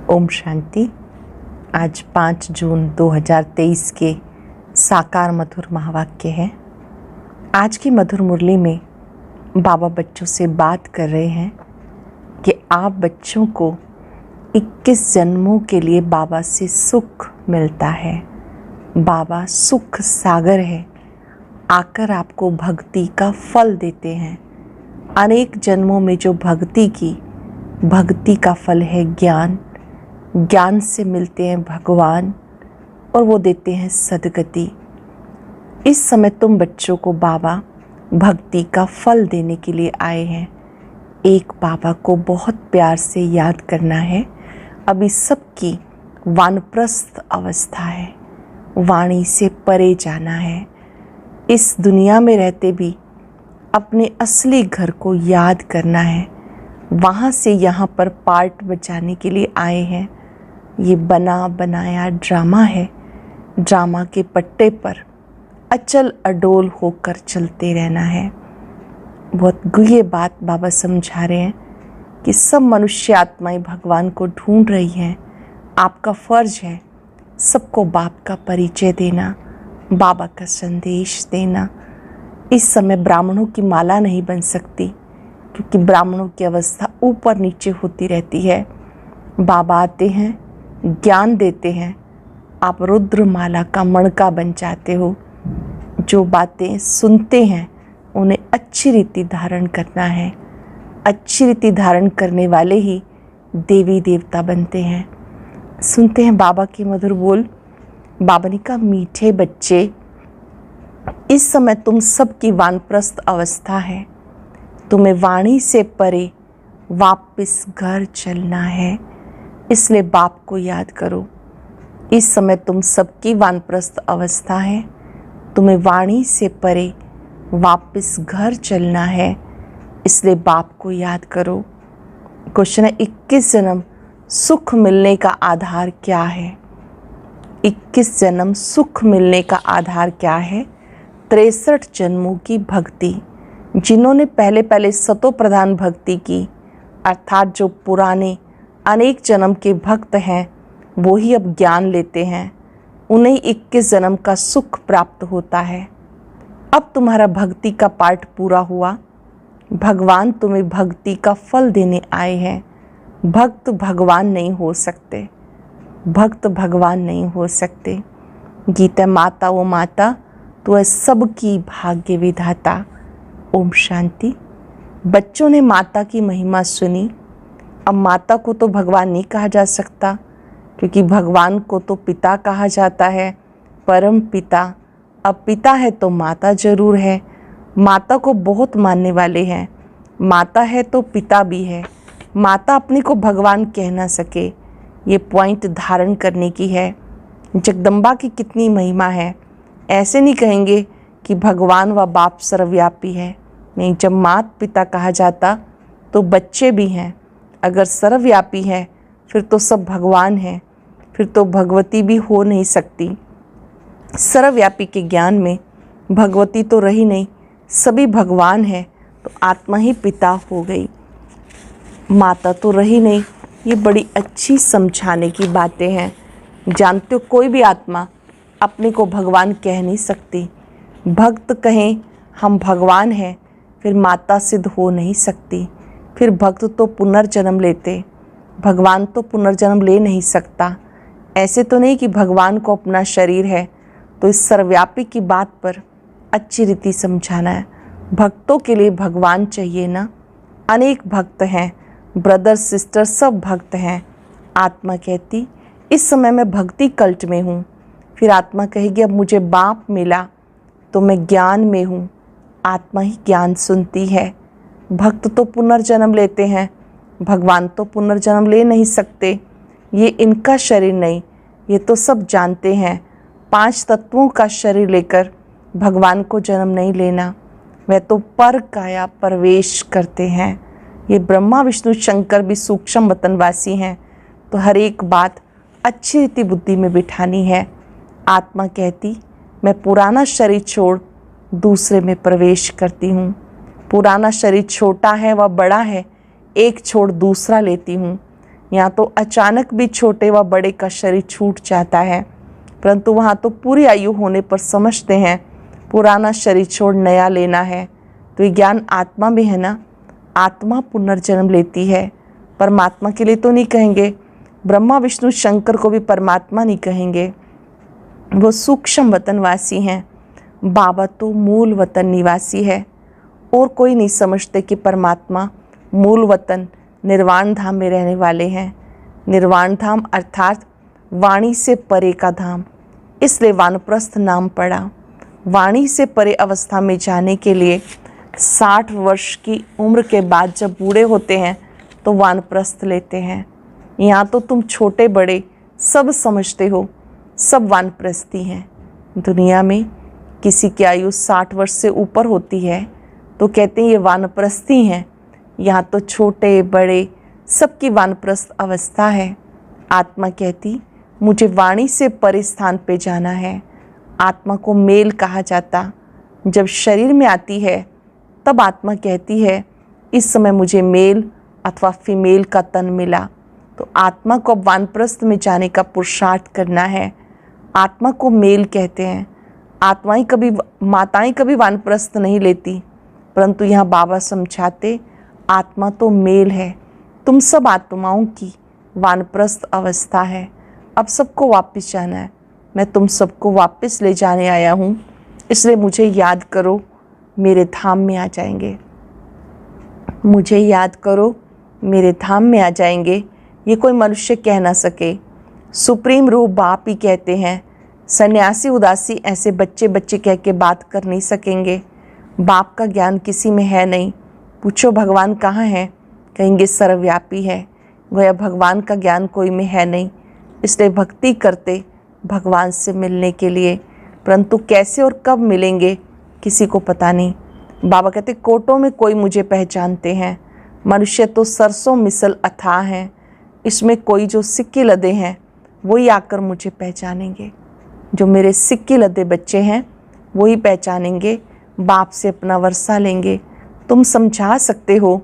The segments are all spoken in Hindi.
ओम शांति। आज 5 जून 2023 के साकार मधुर महावाक्य है। आज की मधुर मुरली में बाबा बच्चों से बात कर रहे हैं कि आप बच्चों को 21 जन्मों के लिए बाबा से सुख मिलता है। बाबा सुख सागर है, आकर आपको भक्ति का फल देते हैं। अनेक जन्मों में जो भक्ति की, भक्ति का फल है ज्ञान। ज्ञान से मिलते हैं भगवान और वो देते हैं सद्गति। इस समय तुम बच्चों को बाबा भक्ति का फल देने के लिए आए हैं। एक बाबा को बहुत प्यार से याद करना है। अभी सबकी वानप्रस्थ अवस्था है, वाणी से परे जाना है। इस दुनिया में रहते भी अपने असली घर को याद करना है। वहाँ से यहाँ पर पार्ट बचाने के लिए आए हैं। ये बना बनाया ड्रामा है। ड्रामा के पट्टे पर अचल अडोल होकर चलते रहना है। बहुत गुह्य बात बाबा समझा रहे हैं कि सब मनुष्य आत्माएं भगवान को ढूंढ रही हैं। आपका फर्ज है सबको बाप का परिचय देना, बाबा का संदेश देना। इस समय ब्राह्मणों की माला नहीं बन सकती, क्योंकि ब्राह्मणों की अवस्था ऊपर नीचे होती रहती है। बाबा आते हैं, ज्ञान देते हैं, आप रुद्रमाला का मणका बन जाते हो। जो बातें सुनते हैं उन्हें अच्छी रीति धारण करना है। अच्छी रीति धारण करने वाले ही देवी देवता बनते हैं। सुनते हैं बाबा के मधुर बोल। बाबा ने कहा, मीठे बच्चे, इस समय तुम सबकी वानप्रस्थ अवस्था है। तुम्हें वाणी से परे वापस घर चलना है, इसलिए बाप को याद करो। इस समय तुम सबकी वानप्रस्थ अवस्था है। तुम्हें वाणी से परे वापस घर चलना है, इसलिए बाप को याद करो। क्वेश्चन है, 21 जन्म सुख मिलने का आधार क्या है? 21 जन्म सुख मिलने का आधार क्या है? 63 जन्मों की भक्ति। जिन्होंने पहले पहले सतो प्रधान भक्ति की, अर्थात जो पुराने अनेक जन्म के भक्त हैं, वो ही अब ज्ञान लेते हैं। उन्हें 21 जन्म का सुख प्राप्त होता है। अब तुम्हारा भक्ति का पाठ पूरा हुआ। भगवान तुम्हें भक्ति का फल देने आए हैं। भक्त भगवान नहीं हो सकते, भक्त भगवान नहीं हो सकते। गीता माता वो माता, तो है सबकी भाग्य विधाता। ओम शांति। बच्चों ने माता की महिमा सुनी। अब माता को तो भगवान नहीं कहा जा सकता, क्योंकि भगवान को तो पिता कहा जाता है, परम पिता। अब पिता है तो माता जरूर है। माता को बहुत मानने वाले हैं। माता है तो पिता भी है। माता अपने को भगवान कह ना सके, ये पॉइंट धारण करने की है। जगदम्बा की कितनी महिमा है। ऐसे नहीं कहेंगे कि भगवान व बाप सर्वव्यापी है। नहीं, जब माता पिता कहा जाता तो बच्चे भी हैं। अगर सर्वव्यापी है फिर तो सब भगवान है, फिर तो भगवती भी हो नहीं सकती। सर्वव्यापी के ज्ञान में भगवती तो रही नहीं, सभी भगवान है, तो आत्मा ही पिता हो गई, माता तो रही नहीं। ये बड़ी अच्छी समझाने की बातें हैं। जानते हो, कोई भी आत्मा अपने को भगवान कह नहीं सकती। भक्त कहें हम भगवान हैं, फिर माता सिद्ध हो नहीं सकती। फिर भक्त तो पुनर्जन्म लेते, भगवान तो पुनर्जन्म ले नहीं सकता। ऐसे तो नहीं कि भगवान को अपना शरीर है। तो इस सर्वव्यापी की बात पर अच्छी रीति समझाना है। भक्तों के लिए भगवान चाहिए ना। अनेक भक्त हैं, ब्रदर सिस्टर सब भक्त हैं। आत्मा कहती, इस समय मैं भक्ति कल्ट में हूँ। फिर आत्मा कहेगी, अब मुझे बाप मिला तो मैं ज्ञान में हूँ। आत्मा ही ज्ञान सुनती है। भक्त तो पुनर्जन्म लेते हैं, भगवान तो पुनर्जन्म ले नहीं सकते। ये इनका शरीर नहीं, ये तो सब जानते हैं। 5 तत्वों का शरीर लेकर भगवान को जन्म नहीं लेना। वह तो पर काया प्रवेश करते हैं। ये ब्रह्मा विष्णु शंकर भी सूक्ष्म वतनवासी हैं, तो हर एक बात अच्छी रीति बुद्धि में बिठानी है। आत्मा कहती, मैं पुराना शरीर छोड़ दूसरे में प्रवेश करती हूँ। पुराना शरीर छोटा है व बड़ा है, एक छोड़ दूसरा लेती हूँ। यहाँ तो अचानक भी छोटे व बड़े का शरीर छूट जाता है, परंतु वहाँ तो पूरी आयु होने पर समझते हैं पुराना शरीर छोड़ नया लेना है। तो ये ज्ञान आत्मा में है ना। आत्मा पुनर्जन्म लेती है, परमात्मा के लिए तो नहीं कहेंगे। ब्रह्मा विष्णु शंकर को भी परमात्मा नहीं कहेंगे, वो सूक्ष्म वतनवासी हैं। बाबा तो मूल वतन निवासी है। और कोई नहीं समझते कि परमात्मा मूल वतन निर्वाण धाम में रहने वाले हैं। निर्वाण धाम अर्थात वाणी से परे का धाम, इसलिए वानप्रस्थ नाम पड़ा। वाणी से परे अवस्था में जाने के लिए 60 वर्ष की उम्र के बाद जब बूढ़े होते हैं तो वानप्रस्थ लेते हैं। यहाँ तो तुम छोटे बड़े सब समझते हो, सब वानप्रस्थी हैं। दुनिया में किसी की आयु 60 वर्ष से ऊपर होती है तो कहते हैं ये वानप्रस्थी हैं। यहाँ तो छोटे बड़े सबकी वानप्रस्थ अवस्था है। आत्मा कहती मुझे वाणी से परे स्थान पे जाना है। आत्मा को मेल कहा जाता। जब शरीर में आती है तब आत्मा कहती है इस समय मुझे मेल अथवा फीमेल का तन मिला। तो आत्मा को अब वानप्रस्थ में जाने का पुरुषार्थ करना है। आत्मा को मेल कहते हैं। माताएं कभी वानप्रस्थ नहीं लेती, परंतु यहाँ बाबा समझाते आत्मा तो मेल है। तुम सब आत्माओं की वानप्रस्थ अवस्था है। अब सबको वापस जाना है। मैं तुम सबको वापस ले जाने आया हूँ, इसलिए मुझे याद करो, मेरे धाम में आ जाएंगे। मुझे याद करो, मेरे धाम में आ जाएंगे। ये कोई मनुष्य कह ना सके। सुप्रीम रूह बाप ही कहते हैं। सन्यासी उदासी ऐसे बच्चे बच्चे कह के बात कर नहीं सकेंगे। बाप का ज्ञान किसी में है नहीं। पूछो भगवान कहाँ है, कहेंगे सर्वव्यापी है। गोया भगवान का ज्ञान कोई में है नहीं, इसलिए भक्ति करते भगवान से मिलने के लिए, परंतु कैसे और कब मिलेंगे किसी को पता नहीं। बाबा कहते कोटों में कोई मुझे पहचानते हैं। मनुष्य तो सरसों मिसल अथाह हैं, इसमें कोई जो सिक्के लदे हैं वही आकर मुझे पहचानेंगे। जो मेरे सिक्के लदे बच्चे हैं वही पहचानेंगे, बाप से अपना वर्षा लेंगे। तुम समझा सकते हो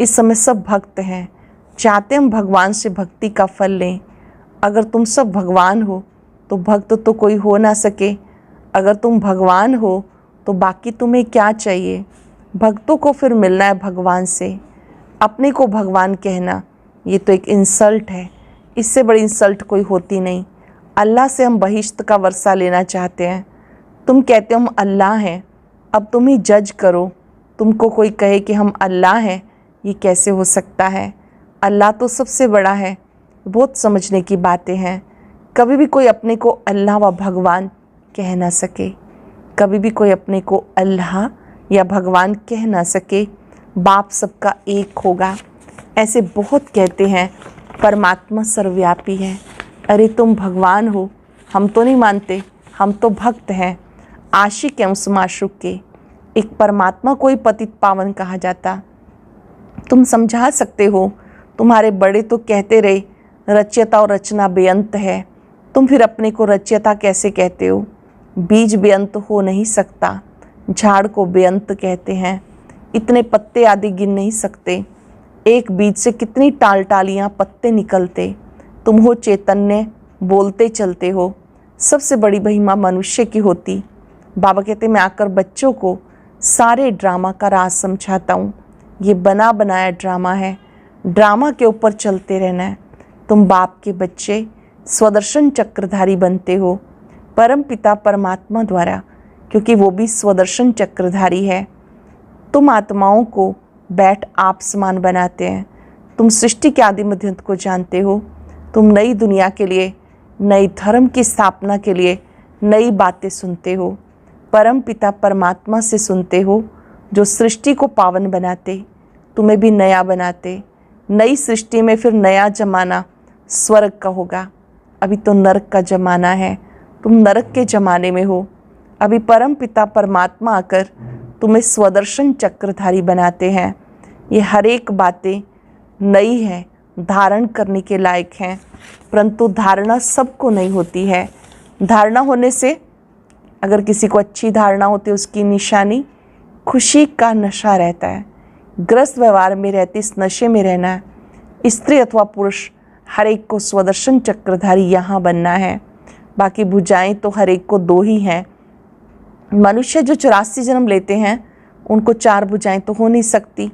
इस समय सब भक्त हैं, चाहते हम भगवान से भक्ति का फल लें। अगर तुम सब भगवान हो तो भक्त तो कोई हो ना सके। अगर तुम भगवान हो तो बाकी तुम्हें क्या चाहिए। भक्तों को फिर मिलना है भगवान से। अपने को भगवान कहना ये तो एक इंसल्ट है, इससे बड़ी इंसल्ट कोई होती नहीं। अल्लाह से हम बहिश्त का वर्षा लेना चाहते हैं। तुम कहते हो हम अल्लाह हैं, अब तुम ही जज करो। तुमको कोई कहे कि हम अल्लाह हैं, ये कैसे हो सकता है। अल्लाह तो सबसे बड़ा है। बहुत समझने की बातें हैं। कभी भी कोई अपने को अल्लाह व भगवान कह ना सके। कभी भी कोई अपने को अल्लाह या भगवान कह ना सके। बाप सबका एक होगा। ऐसे बहुत कहते हैं परमात्मा सर्वव्यापी है। अरे तुम भगवान हो, हम तो नहीं मानते, हम तो भक्त हैं, आशिक हैं उस माशूक के। एक परमात्मा को ही पतित पावन कहा जाता। तुम समझा सकते हो, तुम्हारे बड़े तो कहते रहे रचयिता और रचना बेअंत है, तुम फिर अपने को रचयिता कैसे कहते हो। बीज बेअंत हो नहीं सकता, झाड़ को बेअंत कहते हैं। इतने पत्ते आदि गिन नहीं सकते। एक बीज से कितनी टाल टालियाँ पत्ते निकलते। तुम हो चैतन्य, बोलते चलते हो। सबसे बड़ी महिमा मनुष्य की होती। बाबा कहते मैं आकर बच्चों को सारे ड्रामा का राज समझाता हूँ। ये बना बनाया ड्रामा है, ड्रामा के ऊपर चलते रहना है। तुम बाप के बच्चे स्वदर्शन चक्रधारी बनते हो परम पिता परमात्मा द्वारा, क्योंकि वो भी स्वदर्शन चक्रधारी है। तुम आत्माओं को बैठ आप समान बनाते हैं। तुम सृष्टि के आदि मध्यंत को जानते हो। तुम नई दुनिया के लिए, नई धर्म की स्थापना के लिए नई बातें सुनते हो। परम पिता परमात्मा से सुनते हो, जो सृष्टि को पावन बनाते, तुम्हें भी नया बनाते। नई सृष्टि में फिर नया जमाना स्वर्ग का होगा। अभी तो नरक का जमाना है, तुम नरक के जमाने में हो। अभी परम पिता परमात्मा आकर तुम्हें स्वदर्शन चक्रधारी बनाते हैं। ये हर एक बातें नई है, धारण करने के लायक हैं, परंतु धारणा सबको नहीं होती है। धारणा होने से, अगर किसी को अच्छी धारणा होती है, उसकी निशानी खुशी का नशा रहता है। ग्रस्त व्यवहार में रहते इस नशे में रहना है। स्त्री अथवा पुरुष हर एक को स्वदर्शन चक्रधारी यहाँ बनना है। बाकी भुजाएं तो हर एक को 2 ही हैं। मनुष्य जो 84 जन्म लेते हैं उनको 4 भुजाएं तो हो नहीं सकती।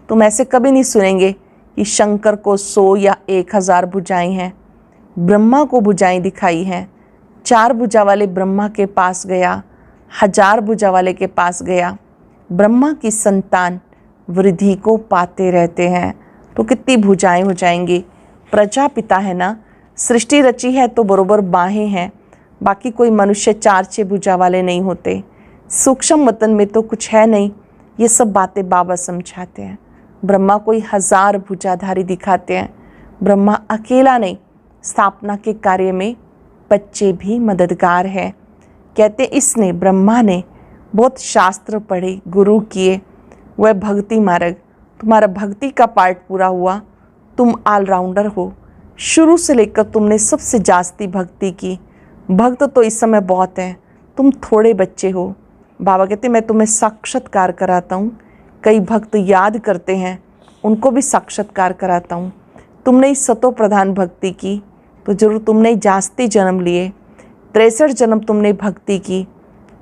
तुम ऐसे कभी नहीं सुनेंगे कि शंकर को 100 या 1000 भुजाएं हैं। ब्रह्मा को भुजाएं दिखाई हैं। 4 भुजा वाले ब्रह्मा के पास गया, 1000 भुजा वाले के पास गया। ब्रह्मा की संतान वृद्धि को पाते रहते हैं तो कितनी भुजाएं हो जाएंगी। प्रजापिता है ना, सृष्टि रची है तो बरोबर बाहें हैं। बाकी कोई मनुष्य 4-6 भुजा वाले नहीं होते। सूक्ष्म वतन में तो कुछ है नहीं। ये सब बातें बाबा समझाते हैं। ब्रह्मा कोई 1000 भुजाधारी दिखाते हैं। ब्रह्मा अकेला नहीं, स्थापना के कार्य में बच्चे भी मददगार हैं। कहते इसने ब्रह्मा ने बहुत शास्त्र पढ़े, गुरु किए, वह भक्ति मार्ग। तुम्हारा भक्ति का पार्ट पूरा हुआ, तुम ऑलराउंडर हो। शुरू से लेकर तुमने सबसे जास्ती भक्ति की। भक्त तो इस समय बहुत हैं, तुम थोड़े बच्चे हो। बाबा कहते मैं तुम्हें साक्षात्कार कराता हूँ। कई भक्त याद करते हैं, उनको भी साक्षात्कार कराता हूँ। तुमने इस सतो प्रधान भक्ति की तो जरूर तुमने जास्ती जन्म लिए। 63 जन्म तुमने भक्ति की,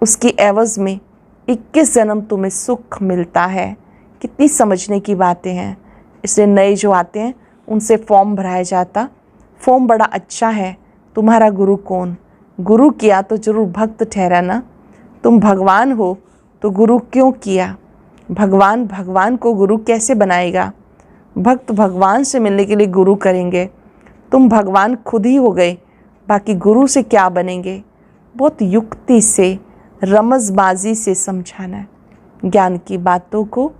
उसकी एवज में 21 जन्म तुम्हें सुख मिलता है। कितनी समझने की बातें हैं। इसलिए नए जो आते हैं उनसे फॉर्म भराया जाता। फॉर्म बड़ा अच्छा है। तुम्हारा गुरु कौन? गुरु किया तो जरूर भक्त ठहरा ना। तुम भगवान हो तो गुरु क्यों किया? भगवान भगवान को गुरु कैसे बनाएगा? भक्त भगवान से मिलने के लिए गुरु करेंगे। तुम भगवान खुद ही हो गए, बाकी गुरु से क्या बनेंगे? बहुत युक्ति से, रमजबाजी से समझाना है। ज्ञान की बातों को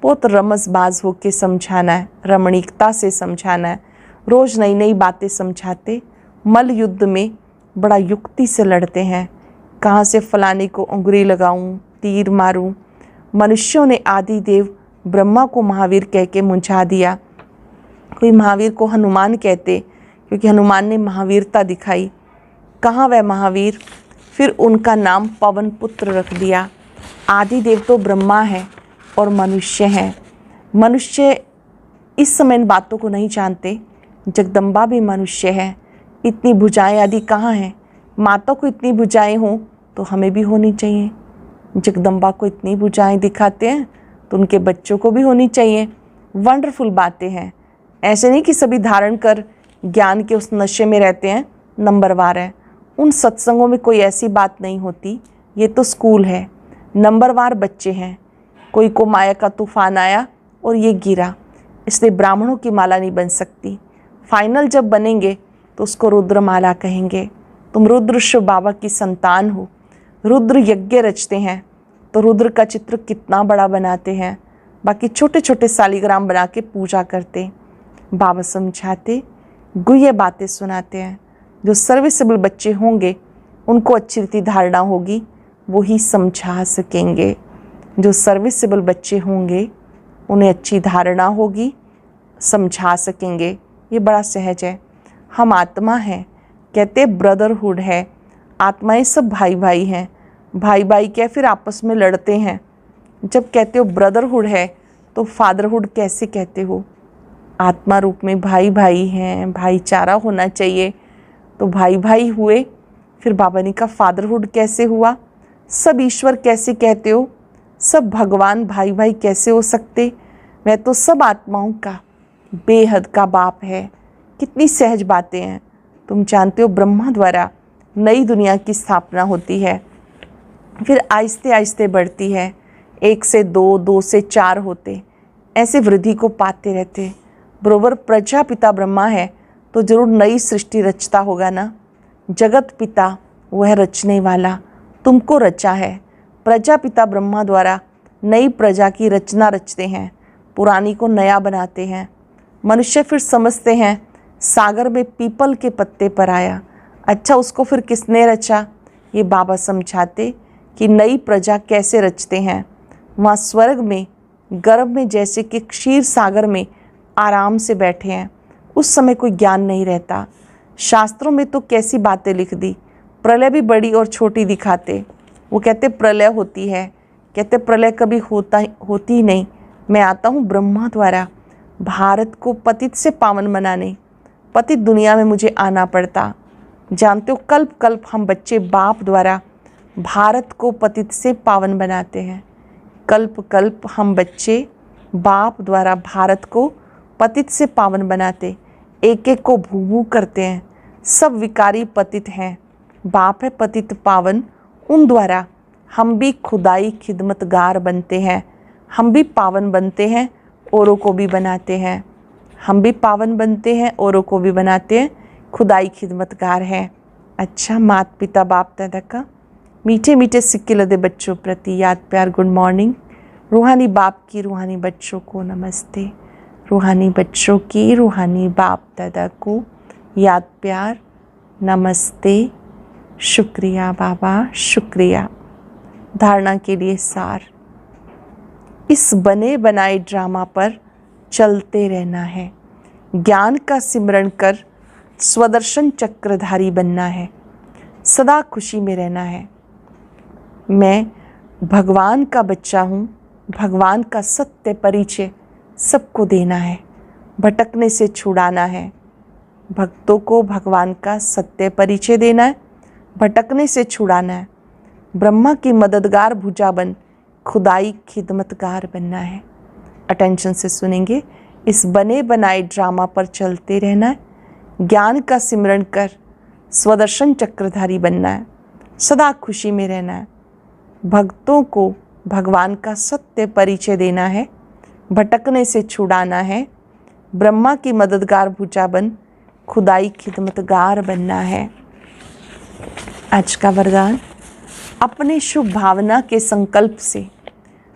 बहुत रमजबाज होकर समझाना है, रमणीकता से समझाना है। रोज़ नई नई बातें समझाते। मल युद्ध में बड़ा युक्ति से लड़ते हैं। कहाँ से फलाने को उंगली लगाऊं, तीर मारूं। मनुष्यों ने आदि देव ब्रह्मा को महावीर कह के मुंझा दिया। कोई महावीर को हनुमान कहते क्योंकि हनुमान ने महावीरता दिखाई। कहाँ वह महावीर? फिर उनका नाम पवन पुत्र रख दिया। आदि देव तो ब्रह्मा है और मनुष्य हैं। मनुष्य इस समय इन बातों को नहीं जानते। जगदम्बा भी मनुष्य है। इतनी भुजाएं आदि कहाँ हैं? माता को इतनी भुजाएं हों तो हमें भी होनी चाहिए। जगदम्बा को इतनी भुजाएं दिखाते हैं तो उनके बच्चों को भी होनी चाहिए। वंडरफुल बातें हैं। ऐसे नहीं कि सभी धारण कर ज्ञान के उस नशे में रहते हैं, नंबरवार है। उन सत्संगों में कोई ऐसी बात नहीं होती। ये तो स्कूल है। नंबरवार बच्चे हैं। कोई को माया का तूफान आया और ये गिरा, इसलिए ब्राह्मणों की माला नहीं बन सकती। फाइनल जब बनेंगे तो उसको रुद्रमाला कहेंगे। तुम रुद्र शिव बाबा की संतान हो। रुद्र यज्ञ रचते हैं तो रुद्र का चित्र कितना बड़ा बनाते हैं। बाकी छोटे छोटे सालिग्राम बना के पूजा करते। बाबा समझाते, गुह्य बातें सुनाते हैं। जो सर्विसेबल बच्चे होंगे उनको अच्छी रीति धारणा होगी, वो ही समझा सकेंगे। जो सर्विसेबल बच्चे होंगे उन्हें अच्छी धारणा होगी, समझा सकेंगे। ये बड़ा सहज है। हम आत्मा हैं, कहते ब्रदरहुड है। आत्माएं सब भाई भाई हैं। भाई भाई क्या फिर आपस में लड़ते हैं। जब कहते हो ब्रदरहुड है तो फादरहुड कैसे कहते हो? आत्मा रूप में भाई भाई हैं, भाईचारा होना चाहिए। तो भाई भाई हुए, फिर बाबा ने कहा फादरहुड कैसे हुआ? सब ईश्वर कैसे कहते हो? सब भगवान भाई भाई कैसे हो सकते? वह तो सब आत्माओं का बेहद का बाप है। कितनी सहज बातें हैं। तुम जानते हो ब्रह्मा द्वारा नई दुनिया की स्थापना होती है, फिर आहिस्ते आहिस्ते बढ़ती है। 1 से 2, 2 से 4 होते, ऐसे वृद्धि को पाते रहते। बरोबर प्रजापिता ब्रह्मा है तो जरूर नई सृष्टि रचता होगा ना। जगत पिता वह रचने वाला तुमको रचा है। प्रजापिता ब्रह्मा द्वारा नई प्रजा की रचना रचते हैं, पुरानी को नया बनाते हैं। मनुष्य फिर समझते हैं सागर में पीपल के पत्ते पर आया। अच्छा, उसको फिर किसने रचा? ये बाबा समझाते कि नई प्रजा कैसे रचते हैं। वहाँ स्वर्ग में गर्भ में जैसे कि क्षीर सागर में आराम से बैठे हैं। उस समय कोई ज्ञान नहीं रहता। शास्त्रों में तो कैसी बातें लिख दी। प्रलय भी बड़ी और छोटी दिखाते। वो कहते प्रलय होती है, कहते प्रलय कभी होती ही नहीं। मैं आता हूँ ब्रह्मा द्वारा भारत को पतित से पावन बनाने। पतित दुनिया में मुझे आना पड़ता। जानते हो, कल्प कल्प हम बच्चे बाप द्वारा भारत को पतित से पावन बनाते हैं। कल्प कल्प हम बच्चे बाप द्वारा भारत को पतित से पावन बनाते, एक एक को भू भू करते हैं। सब विकारी पतित हैं, बाप है पतित पावन, उन द्वारा हम भी खुदाई खिदमतगार बनते हैं। हम भी पावन बनते हैं, औरों को भी बनाते हैं। हम भी पावन बनते हैं, औरों को भी बनाते हैं, खुदाई खिदमतगार हैं। अच्छा, माता पिता बाप दादा का मीठे मीठे सिक्के लदे बच्चों प्रति याद प्यार गुड मॉर्निंग। रूहानी बाप की रूहानी बच्चों को नमस्ते। रूहानी बच्चों की रूहानी बाप दादा को याद प्यार नमस्ते। शुक्रिया बाबा, शुक्रिया। धारणा के लिए सार, इस बने बनाए ड्रामा पर चलते रहना है। ज्ञान का सिमरण कर स्वदर्शन चक्रधारी बनना है। सदा खुशी में रहना है। मैं भगवान का बच्चा हूँ। भगवान का सत्य परिचय सबको देना है। भटकने से छुड़ाना है। भक्तों को भगवान का सत्य परिचय देना है, भटकने से छुड़ाना है। ब्रह्मा की मददगार भुजा बन खुदाई खिदमतगार बनना है। अटेंशन से सुनेंगे। इस बने बनाए ड्रामा पर चलते रहना है। ज्ञान का सिमरण कर स्वदर्शन चक्रधारी बनना है। सदा खुशी में रहना है। भक्तों को भगवान का सत्य परिचय देना है, भटकने से छुड़ाना है। ब्रह्मा की मददगार भुजा बन खुदाई खिदमतगार बनना है। आज का वरदान, अपने शुभ भावना के संकल्प से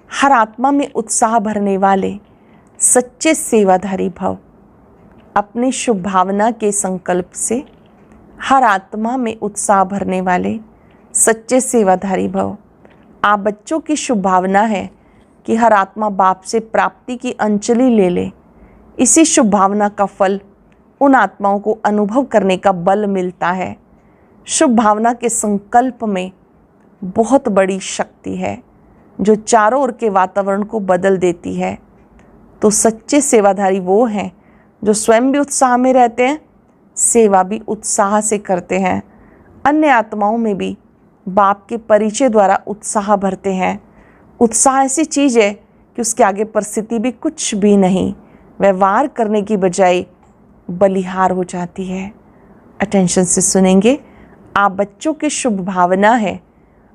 हर आत्मा में उत्साह भरने वाले सच्चे सेवाधारी भव। अपनी शुभ भावना के संकल्प से हर आत्मा में उत्साह भरने वाले सच्चे सेवाधारी भव। आप बच्चों की शुभ भावना है कि हर आत्मा बाप से प्राप्ति की अंजलि ले ले। इसी शुभ भावना का फल उन आत्माओं को अनुभव करने का बल मिलता है। शुभ भावना के संकल्प में बहुत बड़ी शक्ति है जो चारों ओर के वातावरण को बदल देती है। तो सच्चे सेवाधारी वो हैं जो स्वयं भी उत्साह में रहते हैं, सेवा भी उत्साह से करते हैं, अन्य आत्माओं में भी बाप के परिचय द्वारा उत्साह भरते हैं। उत्साह ऐसी चीज़ है कि उसके आगे परिस्थिति भी कुछ भी नहीं, व्यवहार करने की बजाय बलिहार हो जाती है। अटेंशन से सुनेंगे। आप बच्चों की शुभ भावना है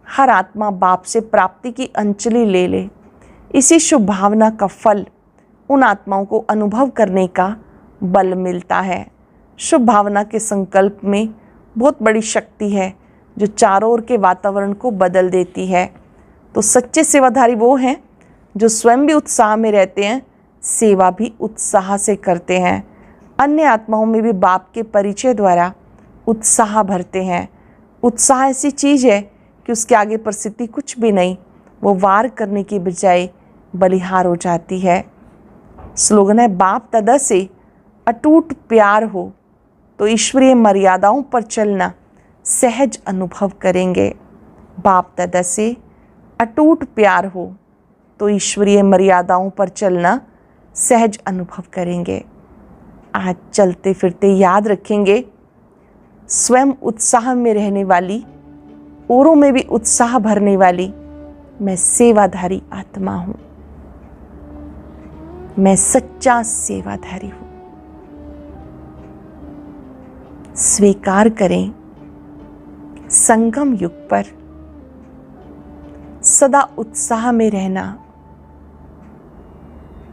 हर आत्मा बाप से प्राप्ति की अंजलि ले ले। इसी शुभ भावना का फल उन आत्माओं को अनुभव करने का बल मिलता है। शुभ भावना के संकल्प में बहुत बड़ी शक्ति है जो चारों ओर के वातावरण को बदल देती है। तो सच्चे सेवाधारी वो हैं जो स्वयं भी उत्साह में रहते हैं, सेवा भी उत्साह से करते हैं, अन्य आत्माओं में भी बाप के परिचय द्वारा उत्साह भरते हैं। उत्साह ऐसी चीज़ है कि उसके आगे परिस्थिति कुछ भी नहीं, वो वार करने की बजाय बलिहार हो जाती है। स्लोगन है, बाप दादा से अटूट प्यार हो तो ईश्वरीय मर्यादाओं पर चलना सहज अनुभव करेंगे। बाप दादा से अटूट प्यार हो तो ईश्वरीय मर्यादाओं पर चलना सहज अनुभव करेंगे। आज चलते फिरते याद रखेंगे, स्वयं उत्साह में रहने वाली, औरों में भी उत्साह भरने वाली मैं सेवाधारी आत्मा हूँ। मैं सच्चा सेवाधारी हूँ। स्वीकार करें, संगम युग पर सदा उत्साह में रहना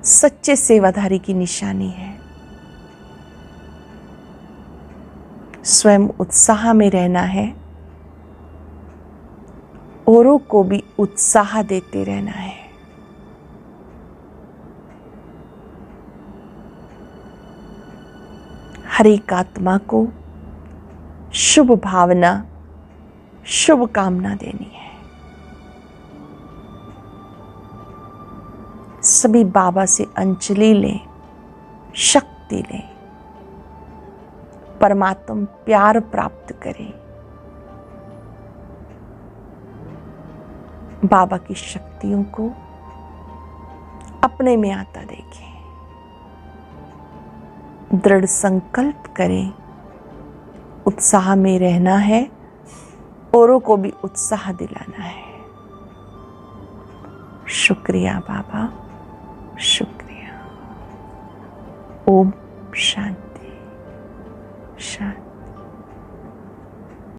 सच्चे सेवाधारी की निशानी है। स्वयं उत्साह में रहना है, औरों को भी उत्साह देते रहना है। हर एक आत्मा को शुभ भावना, शुभ कामना देनी है। सभी बाबा से अंजलि लें, शक्ति लें, परमात्मा प्यार प्राप्त करें। बाबा की शक्तियों को अपने में आता देखें। दृढ़ संकल्प करें, उत्साह में रहना है, औरों को भी उत्साह दिलाना है। शुक्रिया बाबा, शुक्रिया। ओम शांति शांति।